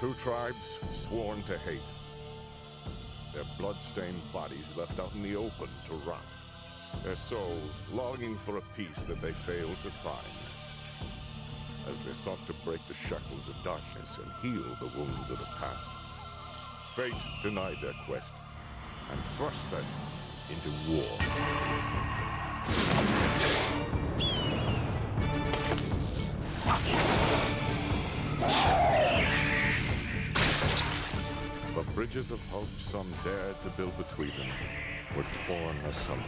Two tribes sworn to hate. Their blood-stained bodies left out in the open to rot. Their souls longing for a peace that they failed to find. As they sought to break the shackles of darkness and heal the wounds of the past, fate denied their quest and thrust them into war. The bridges of hope some dared to build between them were torn asunder.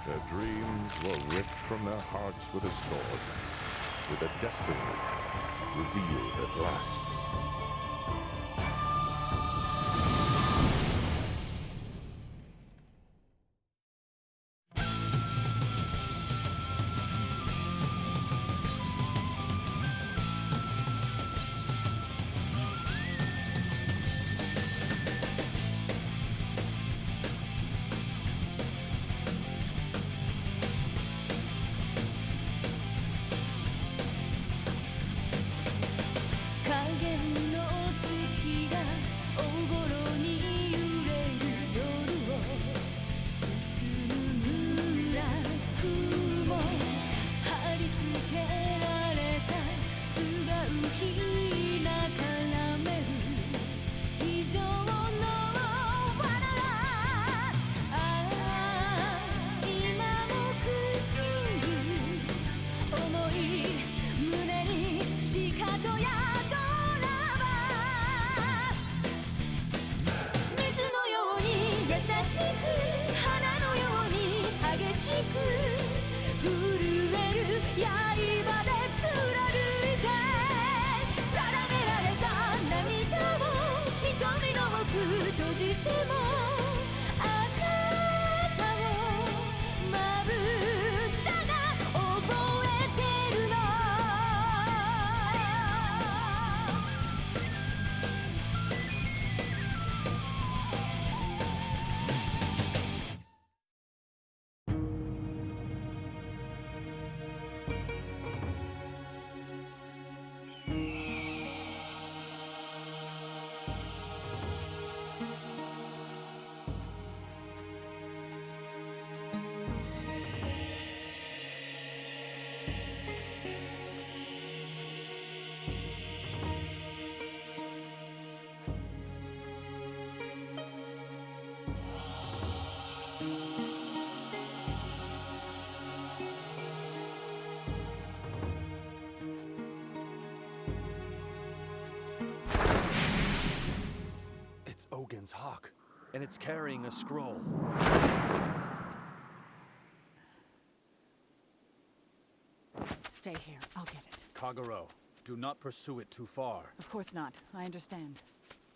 Their dreams were ripped from their hearts with a sword, with a destiny revealed at last. It's Ogun's hawk, and it's carrying a scroll. Stay here. I'll get it. Kagero, do not pursue it too far. Of course not. I understand.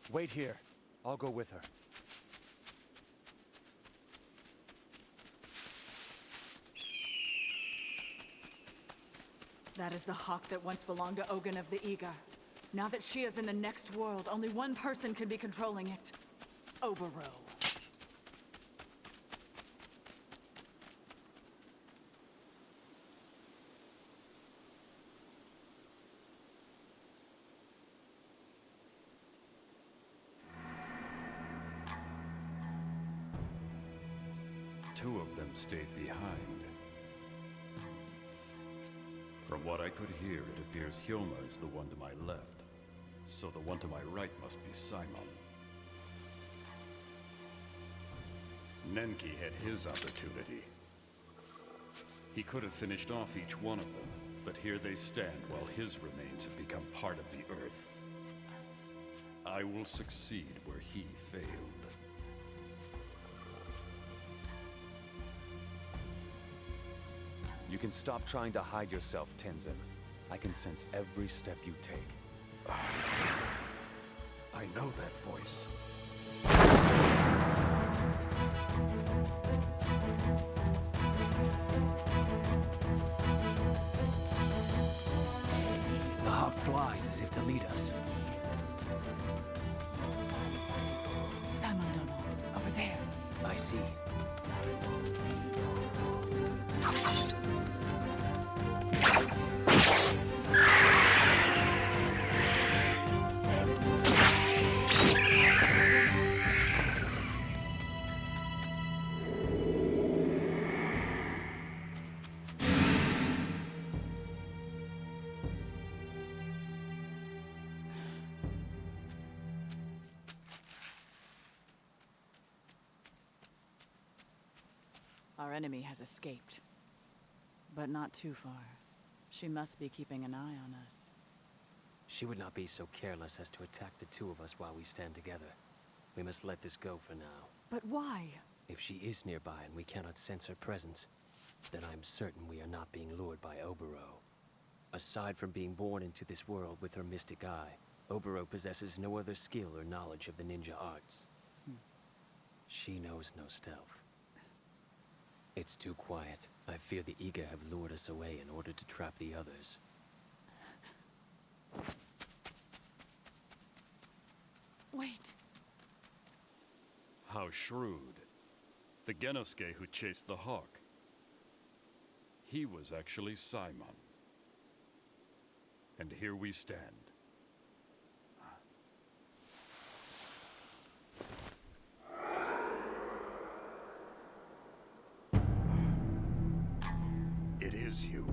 Wait here. I'll go with her. That is the hawk that once belonged to Ogun of the Iga. Now that she is in the next world, only one person can be controlling it. Oboro. Two of them stayed behind. From what I could hear, it appears Hyoma is the one to my left. So the one to my right must be Simon. Nenki had his opportunity. He could have finished off each one of them, but here they stand while his remains have become part of the earth. I will succeed where he failed. You can stop trying to hide yourself, Tenzin. I can sense every step you take. I know that voice. The hawk flies as if to lead us. Simon Dono, over there. I see. Our enemy has escaped. But not too far. She must be keeping an eye on us. She would not be so careless as to attack the two of us while we stand together. We must let this go for now. But why? If she is nearby and we cannot sense her presence, then I'm certain we are not being lured by Oboro. Aside from being born into this world with her mystic eye, Oboro possesses no other skill or knowledge of the ninja arts. She knows no stealth. It's too quiet. I fear the Iga have lured us away in order to trap the others. Wait. How shrewd. The Genosuke who chased the hawk. He was actually Simon. And here we stand. It is you.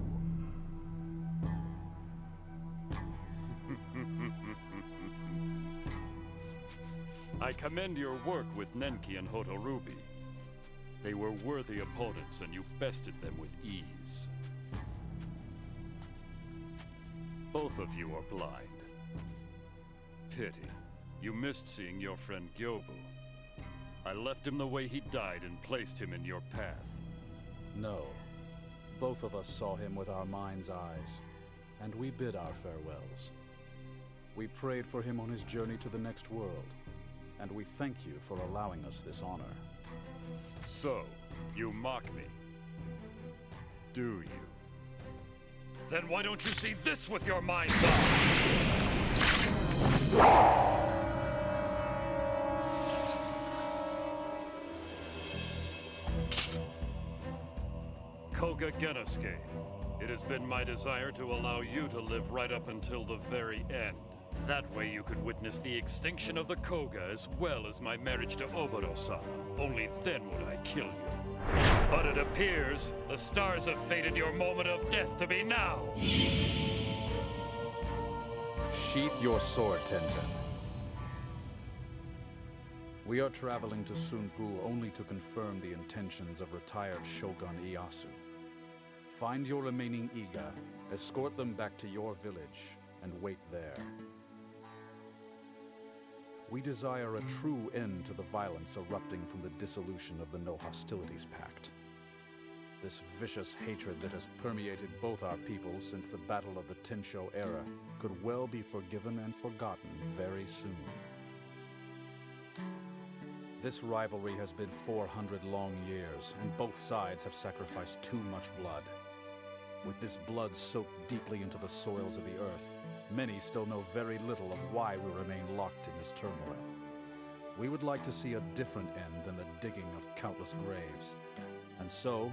I commend your work with Nenki and Hotorubi. They were worthy opponents, and you bested them with ease. Both of you are blind. Pity. You missed seeing your friend Gyobu. I left him the way he died and placed him in your path. No. Both of us saw him with our mind's eyes, and we bid our farewells. We prayed for him on his journey to the next world, and we thank you for allowing us this honor. So, you mock me. Do you? Then why don't you see this with your mind's eye? Kouga Genosuke, it has been my desire to allow you to live right up until the very end. That way you could witness the extinction of the Kouga as well as my marriage to Oboro-sama. Only then would I kill you. But it appears the stars have fated your moment of death to be now. Sheath your sword, Tenzin. We are traveling to Sunpu only to confirm the intentions of retired Shogun Ieyasu. Find your remaining Iga, escort them back to your village, and wait there. We desire a true end to the violence erupting from the dissolution of the No Hostilities Pact. This vicious hatred that has permeated both our peoples since the Battle of the Tensho era could well be forgiven and forgotten very soon. This rivalry has been 400 long years, and both sides have sacrificed too much blood. With this blood soaked deeply into the soils of the earth, many still know very little of why we remain locked in this turmoil. We would like to see a different end than the digging of countless graves. And so,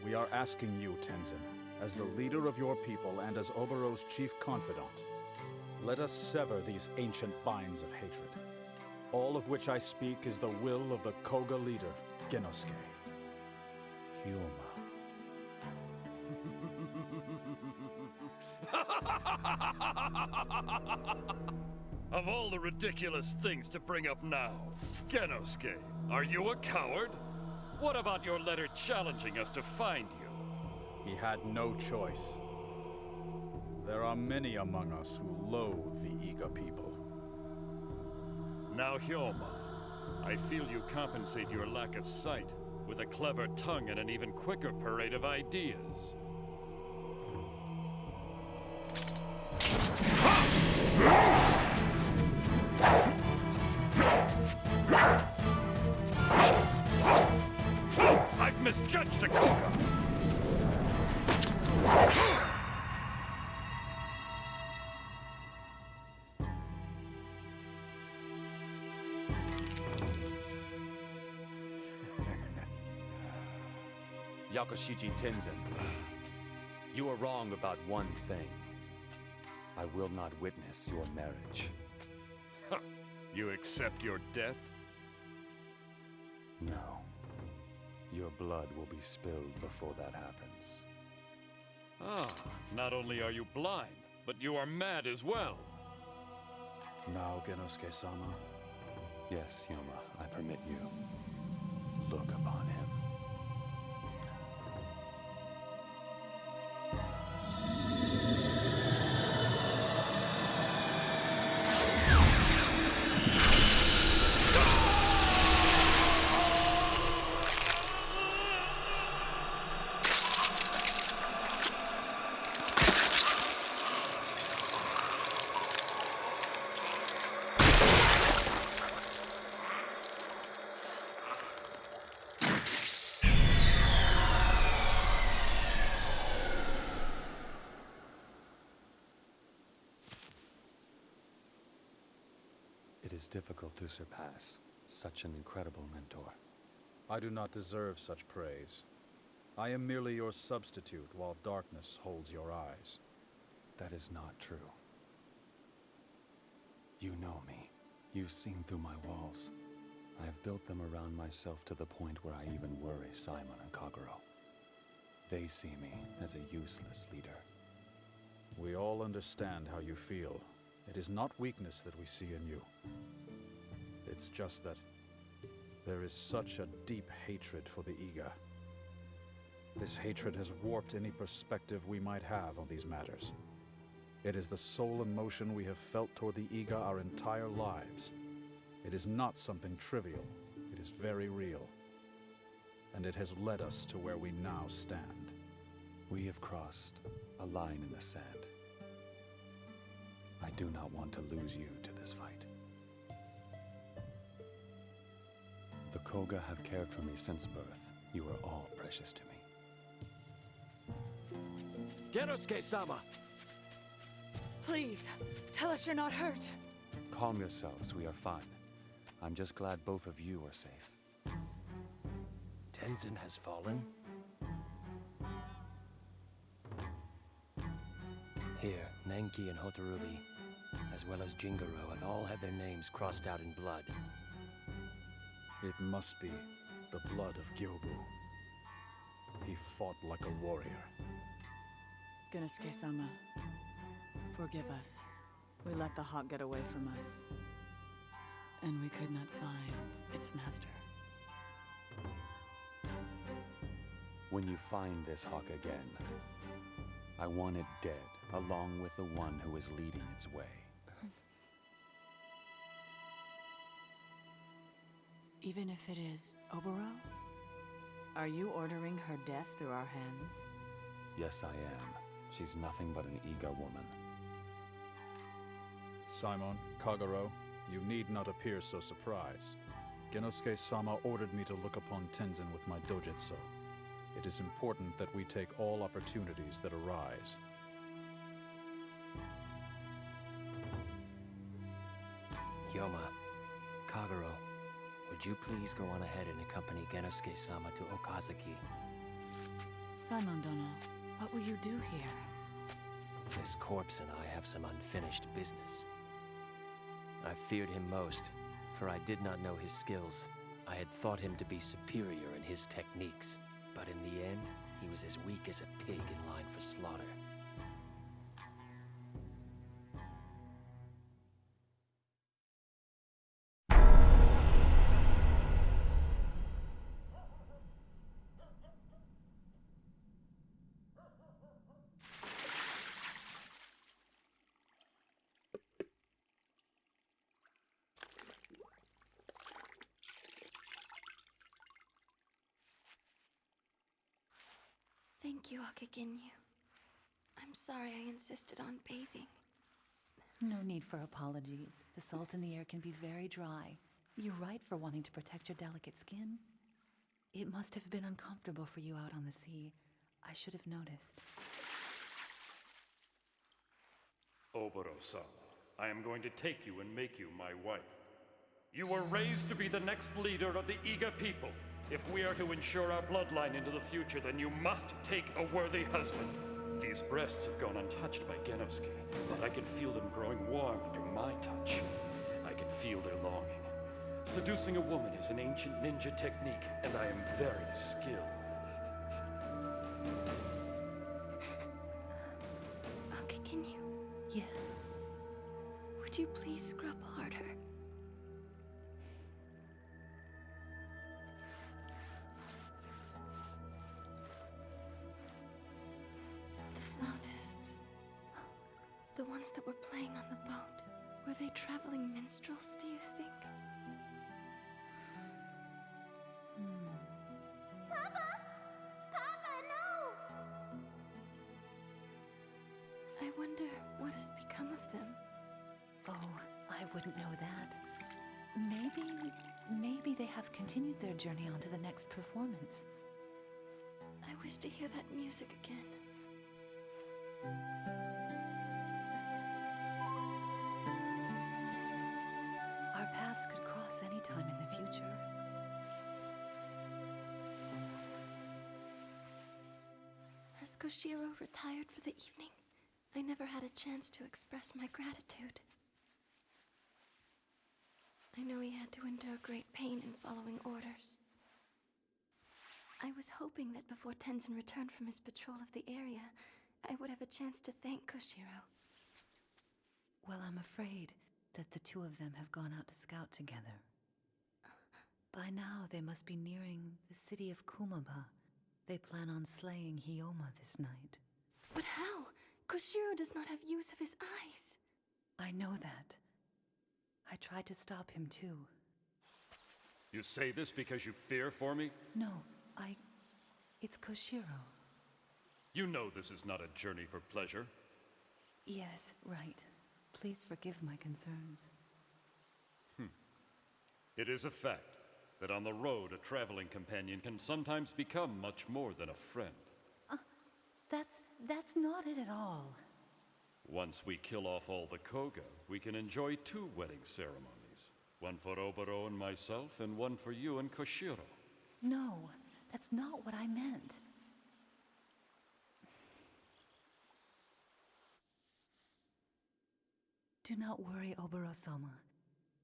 we are asking you, Tenzin, as the leader of your people and as Oboro's chief confidant, let us sever these ancient binds of hatred. All of which I speak is the will of the Kouga leader, Genosuke. Hyoma. Of all the ridiculous things to bring up now, Genosuke, are you a coward? What about your letter challenging us to find you? He had no choice. There are many among us who loathe the Iga people. Now, Hyoma, I feel you compensate your lack of sight with a clever tongue and an even quicker parade of ideas. I've misjudged the Kouga! Yakushiji Tenzin, you are wrong about one thing. I will not witness your marriage. You accept your death? No. Your blood will be spilled before that happens. Ah, not only are you blind, but you are mad as well. Now, Genosuke-sama. Yes, Hyoma, I permit you. Look upon him. is difficult to surpass. Such an incredible mentor. I do not deserve such praise. I am merely your substitute while darkness holds your eyes. That is not true. You know me. You've seen through my walls. I have built them around myself to the point where I even worry Simon and Kagero. They see me as a useless leader. We all understand how you feel. It is not weakness that we see in you. It's just that there is such a deep hatred for the Iga. This hatred has warped any perspective we might have on these matters. It is the sole emotion we have felt toward the Iga our entire lives. It is not something trivial. It is very real. And it has led us to where we now stand. We have crossed a line in the sand. I do not want to lose you to this fight. The Kouga have cared for me since birth. You are all precious to me. Genosuke-sama! Please, tell us you're not hurt. Calm yourselves, we are fine. I'm just glad both of you are safe. Tenzin has fallen? Here, Nanki and Hotarubi, as well as Jingaro, have all had their names crossed out in blood. It must be the blood of Gyobu. He fought like a warrior. Genosuke-sama, forgive us. We let the hawk get away from us. And we could not find its master. When you find this hawk again, I want it dead, along with the one who is leading its way. Even if it is Oboro? Are you ordering her death through our hands? Yes, I am. She's nothing but an Iga woman. Simon, Kagero, you need not appear so surprised. Genosuke-sama ordered me to look upon Tenzin with my dojutsu. It is important that we take all opportunities that arise. Yoma, Kagero, would you please go on ahead and accompany Genosuke-sama to Okazaki? Simon Dono, what will you do here? This corpse and I have some unfinished business. I feared him most, for I did not know his skills. I had thought him to be superior in his techniques, but in the end, he was as weak as a pig in line for slaughter. Thank you, Akaginyu. I'm sorry I insisted on bathing. No need for apologies. The salt in the air can be very dry. You're right for wanting to protect your delicate skin. It must have been uncomfortable for you out on the sea. I should have noticed. Oboro-sama, I am going to take you and make you my wife. You were raised to be the next leader of the Iga people. If we are to ensure our bloodline into the future, then you must take a worthy husband. These breasts have gone untouched by Genosuke, but I can feel them growing warm under my touch. I can feel their longing. Seducing a woman is an ancient ninja technique, and I am very skilled. Akaginyu, Yes. would you please scrub harder? The flautists. The ones that were playing on the boat. Were they traveling minstrels, do you think? I wonder what has become of them. Oh, I wouldn't know that. Maybe they have continued their journey on to the next performance. I wish to hear that music again. Our perhaps any time in the future. Has Koshiro retired for the evening? I never had a chance to express my gratitude. I know he had to endure great pain in following orders. I was hoping that before Tenzin returned from his patrol of the area, I would have a chance to thank Koshiro. Well, I'm afraid that the two of them have gone out to scout together. By now, they must be nearing the city of Kumaba. They plan on slaying Hyoma this night. But how? Koshiro does not have use of his eyes. I know that. I tried to stop him too. You say this because you fear for me? No, it's Koshiro. You know this is not a journey for pleasure. Yes, right. Please forgive my concerns. It is a fact that on the road a traveling companion can sometimes become much more than a friend. That's not it at all. Once we kill off all the Kouga, we can enjoy 2 wedding ceremonies. One for Oboro and myself, and one for you and Koshiro. No, that's not what I meant. Do not worry, Oboro-sama.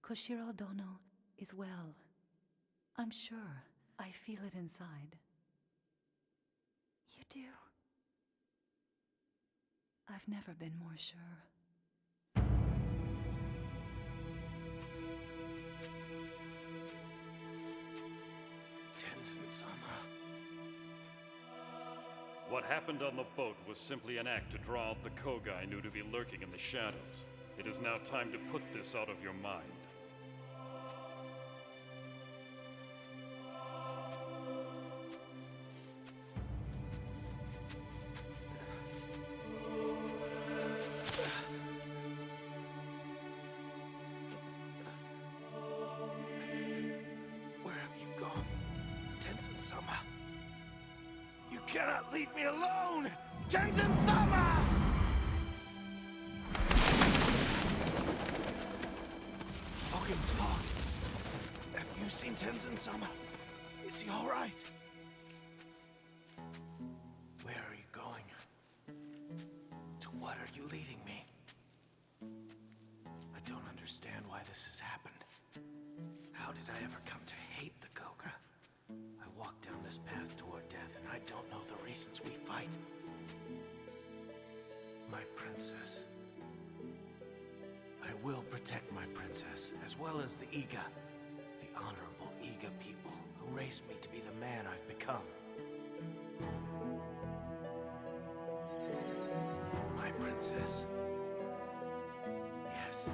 Koshiro Dono is well. I'm sure. I feel it inside. You do? I've never been more sure. Tenzin-sama. What happened on the boat was simply an act to draw out the Kouga I knew to be lurking in the shadows. It is now time to put this out of your mind. Where have you gone, Tenzin-sama? You cannot leave me alone! Tenzin-sama! Talk. Have you seen Tenzin-sama? Is he all right? Where are you going? To what are you leading me? I don't understand why this has happened. How did I ever come to hate the Kouga? I walk down this path toward death, and I don't know the reasons we fight. My princess. I will protect my princess, as well as the Iga, the honorable Iga people who raised me to be the man I've become. My princess. Yes,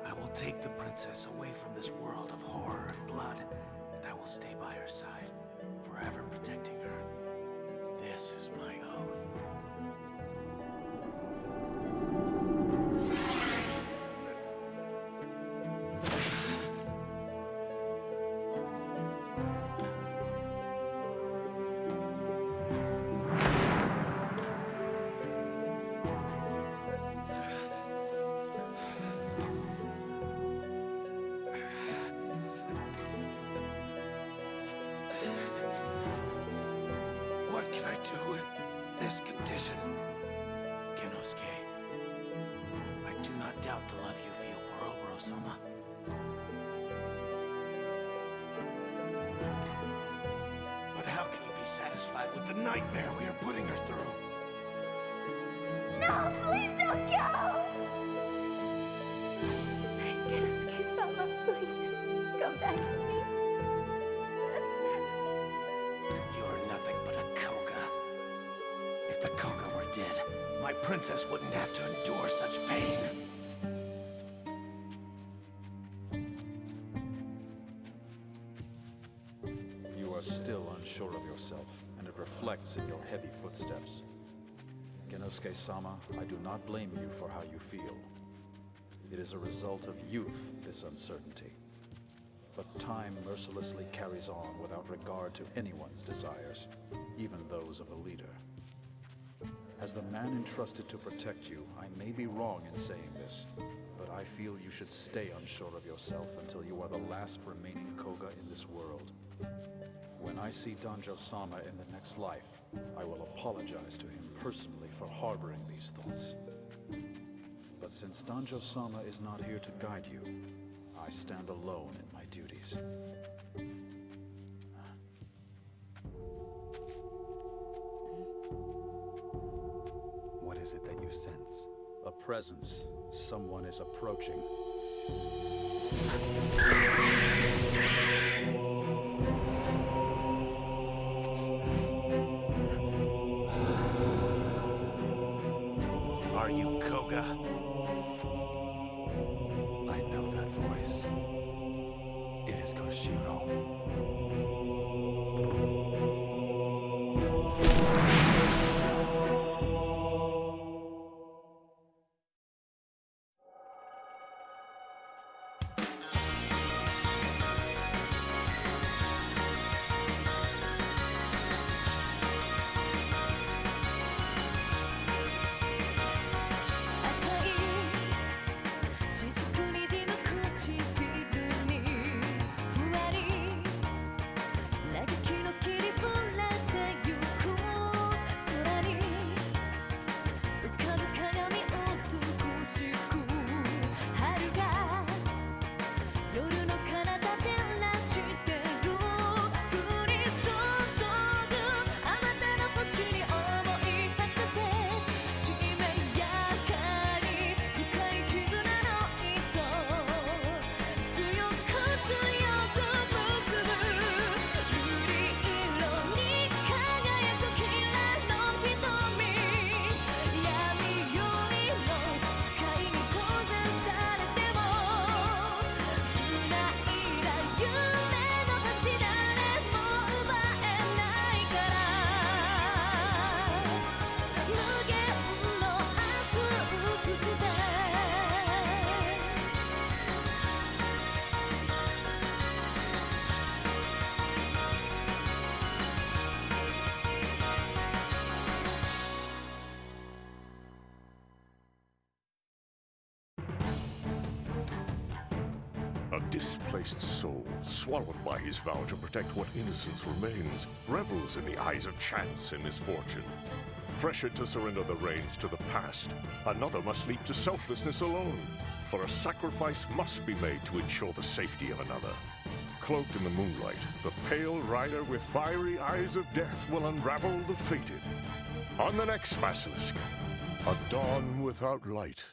I will take the princess away from this world of horror and blood, and I will stay by her side, forever protecting her. This is my oath. What can I do in this condition? Kenosuke, I do not doubt the love you feel for Oboro-sama. But how can you be satisfied with the nightmare we are putting her through? No, please don't go! Kenosuke-sama, please, come back to me. You are nothing but a Kouga. If the Kouga were dead, my princess wouldn't have to endure such pain. You are still unsure of yourself, and it reflects in your heavy footsteps. Genosuke-sama, I do not blame you for how you feel. It is a result of youth, this uncertainty. But time mercilessly carries on without regard to anyone's desires, even those of a leader. As the man entrusted to protect you, I may be wrong in saying this, but I feel you should stay unsure of yourself until you are the last remaining Kouga in this world. When I see Danjo-sama in the next life, I will apologize to him personally for harboring these thoughts. But since Danjo-sama is not here to guide you, I stand alone in my duties. What is it that you sense? A presence. Someone is approaching. Are you Kouga? I know that voice. It is Koshiro. A displaced soul, swallowed by his vow to protect what innocence remains, revels in the eyes of chance and misfortune. Pressured to surrender the reins to the past, another must leap to selflessness alone, for a sacrifice must be made to ensure the safety of another. Cloaked in the moonlight, the pale rider with fiery eyes of death will unravel the fated. On the next Basilisk, a dawn without light.